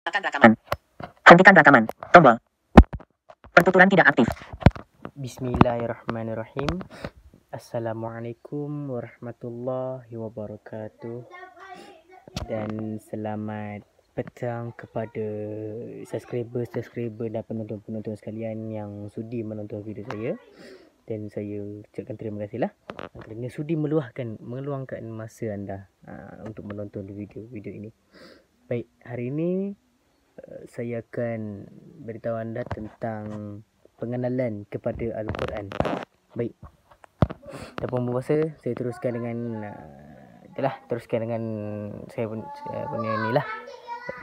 Akan rekaman. Hentikan rekaman. Tombol. Pertuturan tidak aktif. Bismillahirrahmanirrahim. Assalamualaikum warahmatullahi wabarakatuh. Dan selamat petang kepada subscriber dan penonton-penonton sekalian yang sudi menonton video saya. Dan saya ucapkan terima kasihlah kerana sudi meluangkan masa anda untuk menonton video ini. Baik, hari ini saya akan beritahu anda tentang pengenalan kepada Al-Quran. Baik, tanpa membuang masa, saya teruskan dengan saya punya inilah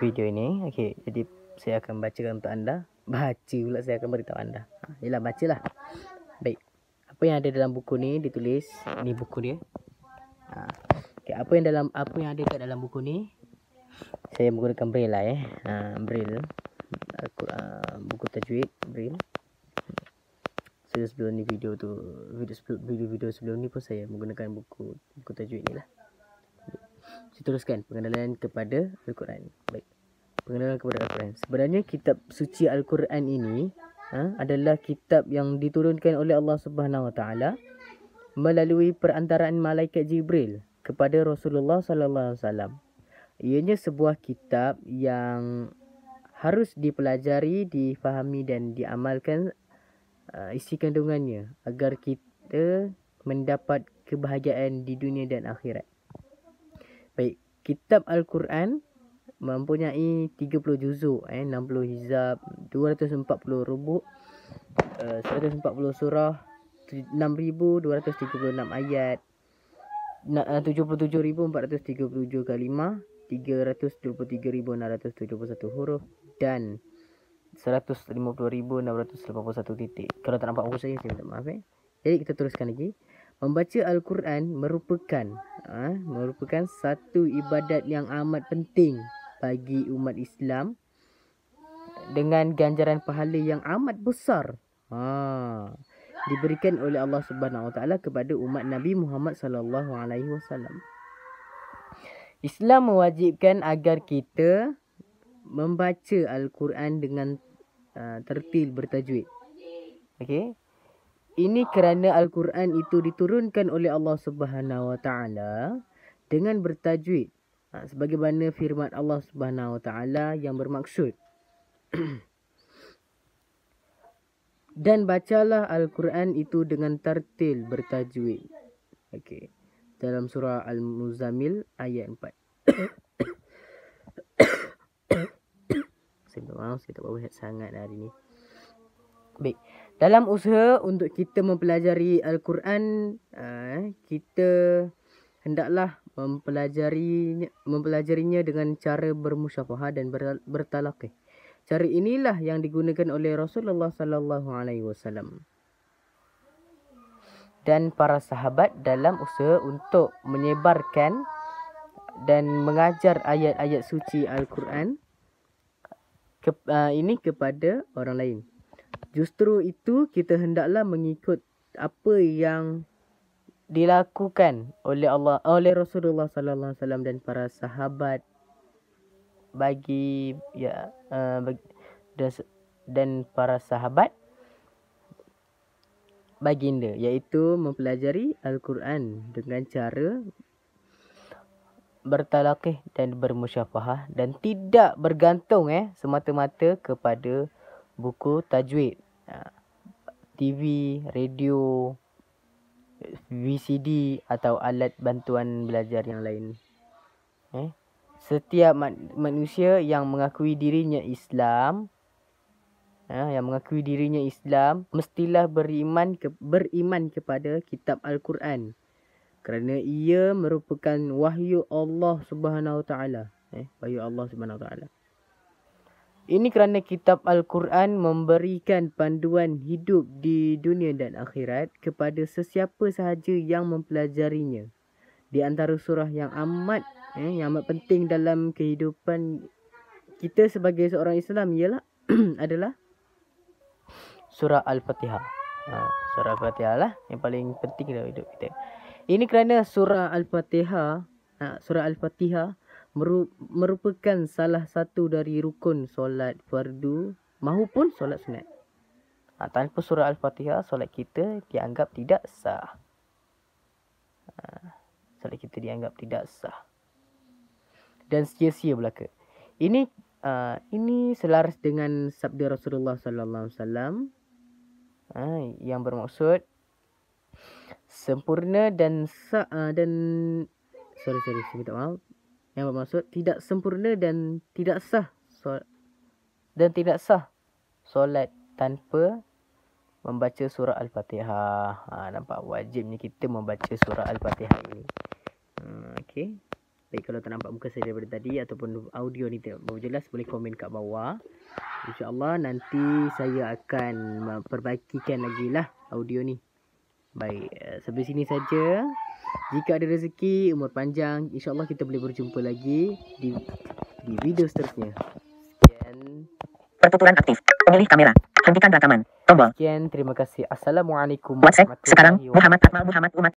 video ini. Okey, jadi saya akan bacakan untuk anda. Saya akan beritahu anda. Yalah, bacalah. Baik, apa yang ada dalam buku ni ditulis, ni buku dia. Okey, apa yang ada kat dalam buku ni, saya menggunakan braille lah braille. Buku tajwid braille. Sebelum ni video sebelum ni pun saya menggunakan buku tajwid ni lah. Saya teruskan pengenalan kepada Al-Quran. Baik, pengenalan kepada Al-Quran. Sebenarnya kitab suci Al-Quran ini adalah kitab yang diturunkan oleh Allah Subhanahu Wa Taala melalui perantaraan malaikat Jibril kepada Rasulullah Sallallahu Alaihi Wasallam. Ianya sebuah kitab yang harus dipelajari, difahami dan diamalkan isi kandungannya agar kita mendapat kebahagiaan di dunia dan akhirat. Baik, kitab Al-Quran mempunyai 30 juzuk, 60 hizab, 240 rubuk, 140 surah, 6,236 ayat, 77,437 kalimah, 323,671 huruf dan 150,681 titik. Kalau tak nampak buku saya minta maaf. Jadi kita teruskan lagi. Membaca Al-Quran merupakan satu ibadat yang amat penting bagi umat Islam dengan ganjaran pahala yang amat besar diberikan oleh Allah Subhanahu Wa Taala kepada umat Nabi Muhammad sallallahu alaihi wasallam. Islam mewajibkan agar kita membaca Al-Quran dengan tertil bertajwid. Okey. Ini kerana Al-Quran itu diturunkan oleh Allah Subhanahu Wa Taala dengan bertajwid. Sebagaimana firman Allah Subhanahu Wa Taala yang bermaksud dan bacalah Al-Quran itu dengan tertil bertajwid. Okey. Dalam surah Al-Muzammil ayat 4. Saya tak berhati sangat hari ni. Baik, dalam usaha untuk kita mempelajari Al-Quran, kita hendaklah mempelajarinya dengan cara bermusyafahah dan bertalaqih. Cara inilah yang digunakan oleh Rasulullah sallallahu alaihi wasallam dan para sahabat dalam usaha untuk menyebarkan dan mengajar ayat-ayat suci Al-Quran ini kepada orang lain. Justru itu kita hendaklah mengikut apa yang dilakukan oleh Rasulullah sallallahu alaihi wasallam dan para sahabat dan para sahabat baginda, iaitu mempelajari Al-Quran dengan cara bertalaqih dan bermusyafahah dan tidak bergantung semata-mata kepada buku tajwid, TV, radio, VCD atau alat bantuan belajar yang lain. Setiap manusia yang mengakui dirinya Islam, mestilah beriman kepada kitab Al-Quran kerana ia merupakan wahyu Allah Subhanahu Wa Taala. Wahyu Allah Subhanahu Wa Taala. Ini kerana kitab Al-Quran memberikan panduan hidup di dunia dan akhirat kepada sesiapa sahaja yang mempelajarinya. Di antara surah yang amat penting dalam kehidupan kita sebagai seorang Islam adalah surah Al-Fatihah. Surah Al-Fatihah lah yang paling penting dalam hidup kita. Ini kerana surah Al-Fatihah merupakan salah satu dari rukun solat fardu maupun solat sunat. Tanpa surah Al-Fatihah, solat kita dianggap tidak sah. Solat kita dianggap tidak sah. Dan sia-sia belaka. Ini selaras dengan sabda Rasulullah sallallahu alaihi wasallam yang bermaksud sempurna dan sorry saya minta maaf. Yang bermaksud tidak sempurna dan tidak sah solat tanpa membaca surah Al-Fatihah. Nampak wajibnya kita membaca surah Al-Fatihah ini. Okey. Baik, kalau tak nampak muka saya daripada tadi ataupun audio ni tak berapa jelas, boleh komen kat bawah. InsyaAllah nanti saya akan perbaikikan lagi lah audio ni. Baik, sampai sini saja. Jika ada rezeki, umur panjang, insyaAllah kita boleh berjumpa lagi di video seterusnya. Sekian. Pertuturan aktif. Pemilih kamera. Hentikan rekaman. Tombol. Sekian, terima kasih. Assalamualaikum WhatsApp. Sekarang, Muhammad Akmal Muhammad Umat.